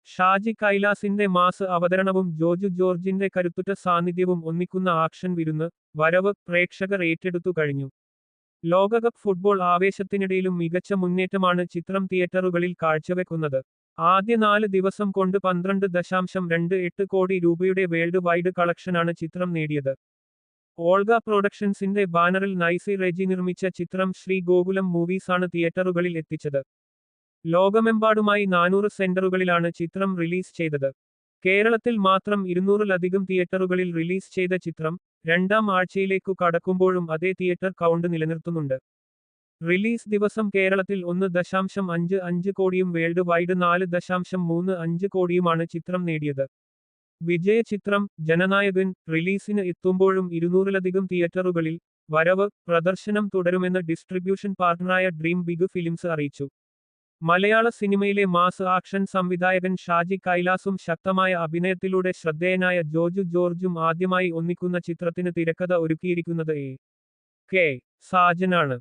Shaji കൈലാസിന്റെ mass അവതരണവും ജോജു ജോർജിന്റെ കരുത്തുറ്റ സാന്നിധ്യവും ഒന്നിക്കുന്ന ആക്ഷൻ വിരുന്ന് വരവ് പ്രേക്ഷകർ ഏറ്റെടുത്തു കഴിഞ്ഞു. ലോകകപ്പ് ഫുട്ബോൾ ആവേശത്തിനിടയിലും മികച്ച മുന്നേറ്റമാണ് ചിത്രം തിയേറ്ററുകളിൽ കാഴ്ചവെക്കുന്നത്. ആദ്യ 4 ദിവസം കൊണ്ട് 12.28 കോടി രൂപയുടെ വേൾഡ് വൈഡ് കളക്ഷനാണ് ചിത്രം നേടിയത്. ഓൾഗ പ്രൊഡക്ഷൻസിന്റെ ബാനറിൽ നൈസി റെജി നിർമ്മിച്ച ചിത്രം ശ്രീ ഗോകുലം മൂവീസാണ് തിയേറ്ററുകളിൽ എത്തിച്ചത്. ലോകമെമ്പാടുമായി 400 സെന്ററുകളിലാണ് ചിത്രം റിലീസ് ചെയ്തത്. കേരളത്തിൽ മാത്രം 200-ലധികം തിയേറ്ററുകളിൽ റിലീസ് ചെയ്ത ചിത്രം രണ്ടാം ആഴ്ചയിലേക്കു കടക്കുമ്പോഴും അതേ തിയേറ്റർ കൗണ്ട് നിലനിർത്തുന്നുണ്ട്. റിലീസ് ദിവസം കേരളത്തിൽ 1.55 കോടിയും വേൾഡ് വൈഡ് 4.35 കോടിയുമാണ് ചിത്രം നേടിയത്. വിജയ ചിത്രം ജനനായകൻ റിലീസിന് എത്തുമ്പോഴും 200-ലധികം തിയേറ്ററുകളിൽ വരവ് പ്രദർശനം തുടരുമെന്ന് ഡിസ്ട്രിബ്യൂഷൻ പാർട്ണറായ ഡ്രീം ബിഗ് ഫിലിംസ് അറിയിച്ചു. മലയാള സിനിമയിലെ മാസ് ആക്ഷൻ സംവിധായകൻ ഷാജി കൈലാസും ശക്തമായ അഭിനയത്തിലൂടെ ശ്രദ്ധേയനായ ജോജു ജോർജും ആദ്യമായി ഒന്നിക്കുന്ന ചിത്രത്തിന് തിരക്കഥ ഒരുക്കിയിരിക്കുന്നത് എ. കെ. സാജനാണ്.